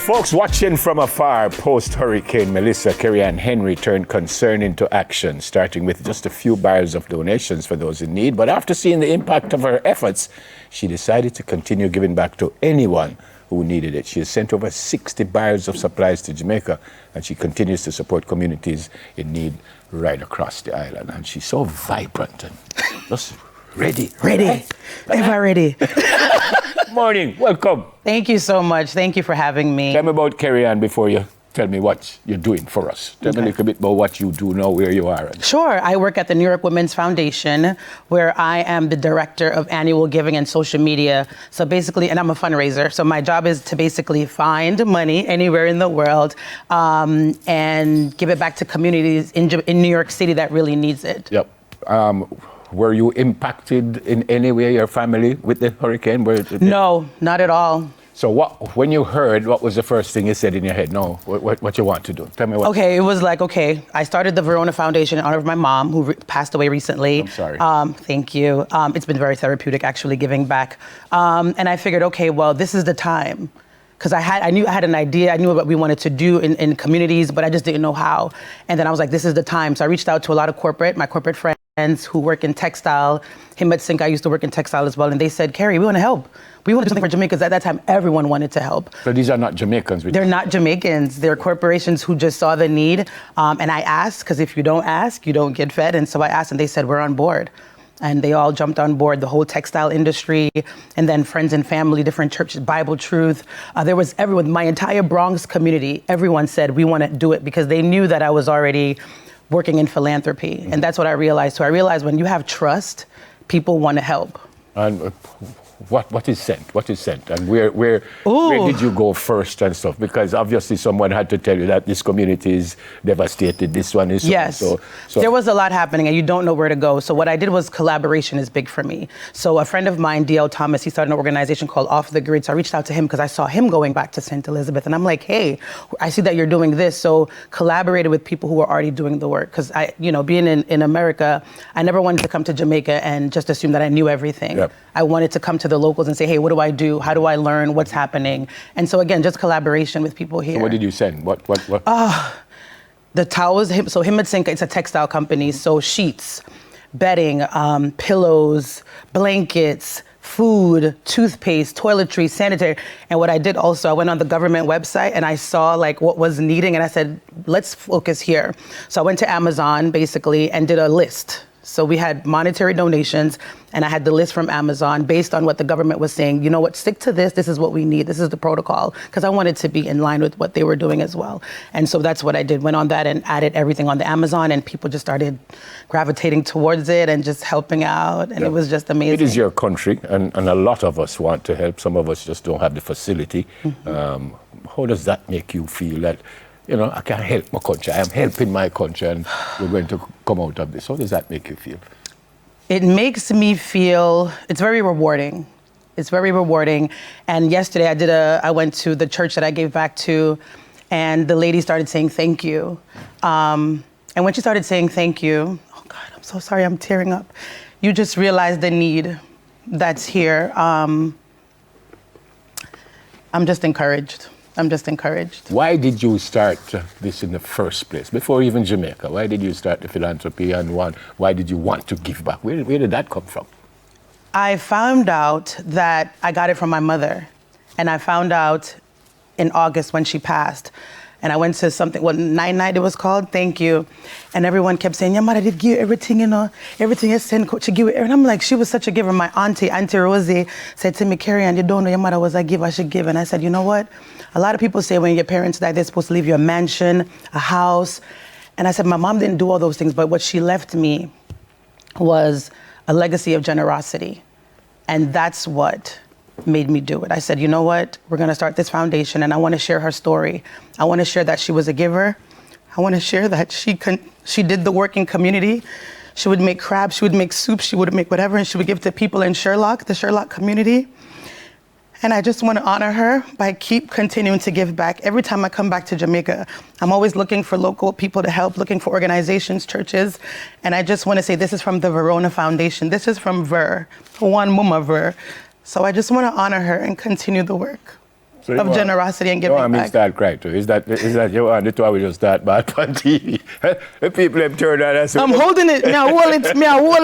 Folks watching from afar, post-Hurricane Melissa, Kerry Ann Henry turned concern into action, starting with just a few barrels of donations for those in need. But after seeing the impact of her efforts, she decided to continue giving back to anyone who needed it. She has sent over 60 barrels of supplies to Jamaica, and she continues to support communities in need right across the island. And she's so vibrant and just ready. Right? Ever ready. Morning, welcome. Thank you so much. Thank you for having me. Tell me about Kerry Ann before you tell me what you're doing for us. Tell me a little bit about what you do now, where you are. Sure. I work at the New York Women's Foundation, where I am the director of annual giving and social media. So basically, and I'm a fundraiser. So my job is to basically find money anywhere in the world and give it back to communities in New York City that really needs it. Yep. Were you impacted in any way, your family, with the hurricane? No, not at all. So when you heard, what was the first thing you said in your head? No, what you want to do? Tell me what. Okay, it was like, I started the Verona Foundation in honor of my mom, who passed away recently. I'm sorry. Thank you. It's been very therapeutic, actually, giving back. And I figured, this is the time. Because I knew I had an idea, I knew what we wanted to do in communities, but I just didn't know how. And then I was like, this is the time. So I reached out to a lot of my corporate friends who work in textile. Him at Sink, I used to work in textile as well. And they said, Kerry, we want to help. We want to do something for Jamaica, because at that time, everyone wanted to help. So these are not Jamaicans? They're not Jamaicans. They're corporations who just saw the need. And I asked, because if you don't ask, you don't get fed. And so I asked, and they said, we're on board. And they all jumped on board, the whole textile industry, and then friends and family, different churches, Bible Truth. There was everyone, my entire Bronx community, everyone said, we want to do it, because they knew that I was already working in philanthropy. Mm-hmm. And that's what I realized. So I realized when you have trust, people want to help. And what is sent? What is sent? And where did you go first and stuff? Because obviously someone had to tell you that this community is devastated, this one is so. Yes, so there was a lot happening and you don't know where to go. So what I did was collaboration is big for me. So a friend of mine, D.L. Thomas, he started an organization called Off the Grid. So I reached out to him because I saw him going back to St. Elizabeth. And I'm like, hey, I see that you're doing this. So collaborated with people who were already doing the work. Because being in America, I never wanted to come to Jamaica and just assume that I knew everything. Yep. I wanted to come to the locals and say, hey, what do I do? How do I learn? What's happening? And so again, just collaboration with people here. So what did you send? What? The towels, so him at Sink, it's a textile company. So sheets, bedding, pillows, blankets, food, toothpaste, toiletries, sanitary. And what I did also, I went on the government website and I saw like what was needing and I said, let's focus here. So I went to Amazon basically and did a list. So we had monetary donations and I had the list from Amazon based on what the government was saying. You know what, stick to this. This is what we need. This is the protocol. Because I wanted to be in line with what they were doing as well. And so that's what I did. Went on that and added everything on the Amazon and people just started gravitating towards it and just helping out. And It was just amazing. It is your country and a lot of us want to help. Some of us just don't have the facility. Mm-hmm. How does that make you feel that, I can help my country. I am helping my country and we're going to come out of this. How does that make you feel? It makes me feel, it's very rewarding. It's very rewarding. And yesterday I went to the church that I gave back to and the lady started saying thank you. And when she started saying thank you, oh God, I'm so sorry, I'm tearing up. You just realize the need that's here. I'm just encouraged. Why did you start this in the first place, before even Jamaica? Why did you start the philanthropy and why did you want to give back? Where did that come from? I found out that I got it from my mother. And I found out in August when she passed. And I went to something, Night Night it was called, thank you. And everyone kept saying, your mother did give everything, everything you send, she give it. And I'm like, she was such a giver. My Auntie Rosie said to me, Kerry Ann, you don't know your mother was a giver, I should give. And I said, you know what? A lot of people say when your parents die, they're supposed to leave you a mansion, a house. And I said, my mom didn't do all those things, but what she left me was a legacy of generosity. And that's what made me do it. I said, you know what? We're going to start this foundation and I want to share her story. I want to share that she was a giver. I want to share that she did the work in community. She would make crabs, she would make soup, she would make whatever, and she would give to people in the Sherlock community. And I just want to honor her by continuing to give back. Every time I come back to Jamaica, I'm always looking for local people to help, looking for organizations, churches. And I just want to say this is from the Verona Foundation. This is from Ver, one Mama Ver. So I just want to honor her and continue the work. of generosity and giving back. No, I mean, back. start crying too. Is that you want the two we just start bad on TV? The people have turned on and say, I'm holding it. Me, I hold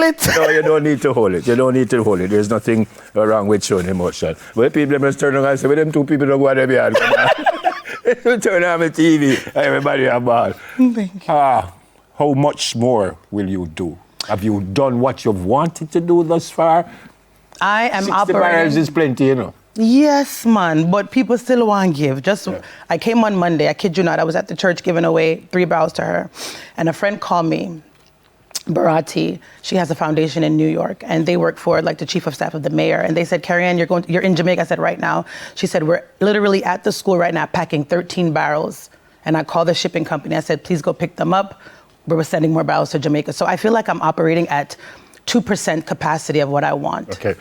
it. No, you don't need to hold it. You don't need to hold it. There's nothing wrong with showing emotion. But the people just turn on and say, well, them two people don't go out there behind. Turn on the TV. Everybody have ball. Thank you. How much more will you do? Have you done what you've wanted to do thus far? I am 60 operating. barrels is plenty, you know. Yes, man, but people still want to give. I came on Monday, I kid you not, I was at the church giving away 3 barrels to her. And a friend called me, Barati, she has a foundation in New York, and they work for like the chief of staff of the mayor. And they said, Carrie Ann, you're in Jamaica. I said, right now. She said, we're literally at the school right now packing 13 barrels. And I called the shipping company. I said, please go pick them up. We were sending more barrels to Jamaica. So I feel like I'm operating at 2% capacity of what I want. Okay.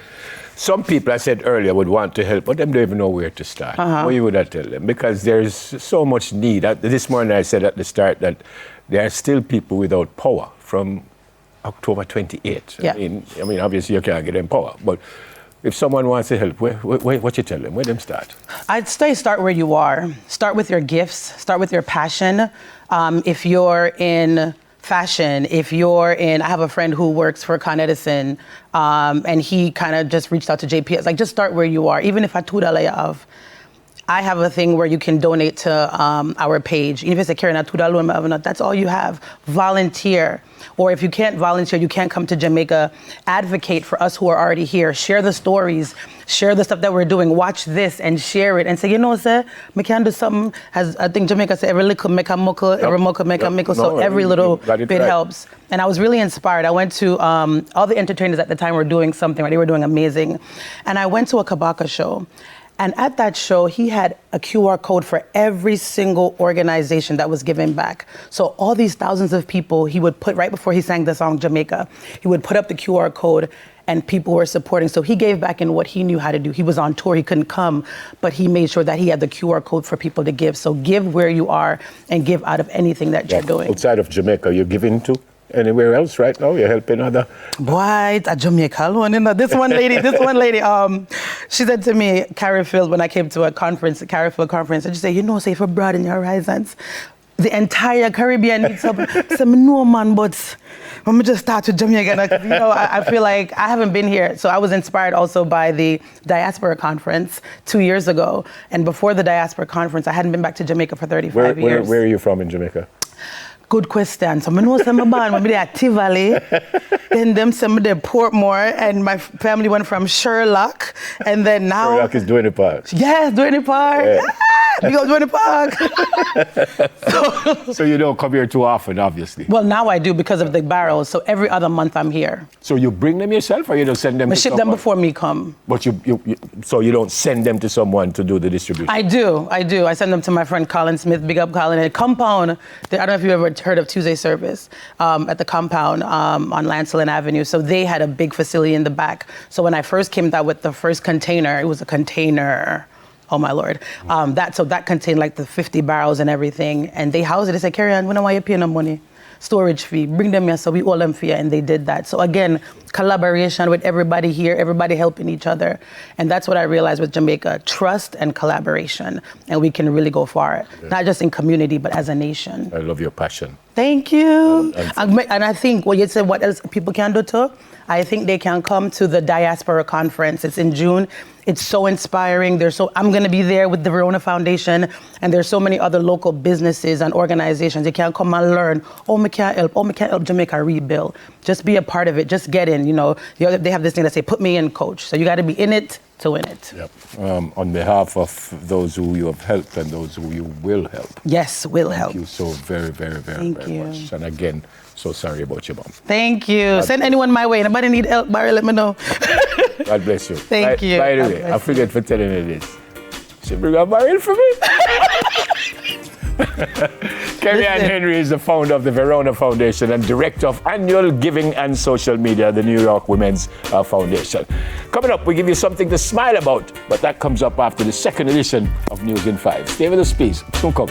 Some people, I said earlier, would want to help, but them don't even know where to start. What you would I tell them? Because there's so much need. This morning I said at the start that there are still people without power from October 28th. Yeah. I mean, obviously you can't get them power, but if someone wants to help, what you tell them? Where them start? I'd say start where you are. Start with your gifts. Start with your passion. If you're in fashion, I have a friend who works for Con Edison, and he kind of just reached out to JPS. Like, just start where you are. Even if I $2 of, I have a thing where you can donate to our page. Even if it's a Carrie, $2, that's all you have. Volunteer. Or if you can't volunteer, you can't come to Jamaica, advocate for us who are already here. Share the stories, share the stuff that we're doing. Watch this and share it and say, you know, sir, we can do something. As I think Jamaica said, every little make a muckle, every muckle make a mickle. So every little bit helps. And I was really inspired. I went to, all the entertainers at the time were doing something, right? They were doing amazing. And I went to a Kabaka show. And at that show, he had a QR code for every single organization that was giving back. So all these thousands of people, he would put, right before he sang the song Jamaica, he would put up the QR code and people were supporting. So he gave back in what he knew how to do. He was on tour, he couldn't come, but he made sure that he had the QR code for people to give. So give where you are and give out of anything that you're doing. Outside of Jamaica, you're giving to? Anywhere else right now? You're helping other? Boy, it's a Jamaica alone. You know, this one lady, she said to me, Carriefield, when I came to a conference, a Carriefield conference, and she said, you know, say for broaden your horizons, the entire Caribbean needs some no man, but let me just start with Jamaica. You know, I feel like I haven't been here. So I was inspired also by the Diaspora Conference 2 years ago. And before the Diaspora Conference, I hadn't been back to Jamaica for 35 years. Where are you from in Jamaica? Good question. So I know some born maybe at Tivoli, then them some de Portmore, and my family went from Sherlock, and then now Sherlock is doing the park. Yes, doing the park. Yeah. We go doing the park. So you don't come here too often, obviously. Well, now I do because of the barrels. So every other month I'm here. So you bring them yourself, or you don't send them? I to ship someone? them before me come. But so you don't send them to someone to do the distribution? I do. I send them to my friend Colin Smith. Big up Colin. At Compound, I don't know if you've ever heard of Tuesday Service at the Compound on Lancelin Avenue. So they had a big facility in the back. So when I first came out with the first container, it was a container. Oh my Lord. That contained like the 50 barrels and everything. And they housed it. They said, Carrie Ann, we don't want you paying no money. Storage fee, bring them here, so we owe them for you, and they did that. So again, collaboration with everybody here, everybody helping each other. And that's what I realized with Jamaica, trust and collaboration. And we can really go far, not just in community, but as a nation. I love your passion. Thank you. And I think what you said, what else people can do too? I think they can come to the Diaspora Conference. It's in June. It's so inspiring. I'm going to be there with the Verona Foundation, and there's so many other local businesses and organizations. They can come and learn. Oh, me can't help Jamaica rebuild. Just be a part of it. Just get in. You know, they have this thing that say, put me in, coach. So you got to be in it to win it. Yep. On behalf of those who you have helped and those who you will help. Yes, will help. Thank you so very, very, very, very much. And again, so sorry about your mom. Thank you. Send anyone my way. Anybody need help, Barry, let me know. God bless you. Thank you. By the way, I forget for telling you this. She bring a barrel for me. Carrie Ann Henry is the founder of the Verona Foundation and director of annual giving and social media at the New York Women's Foundation. Coming up, we give you something to smile about, but that comes up after the second edition of News in 5. Stay with us, please. Soon come.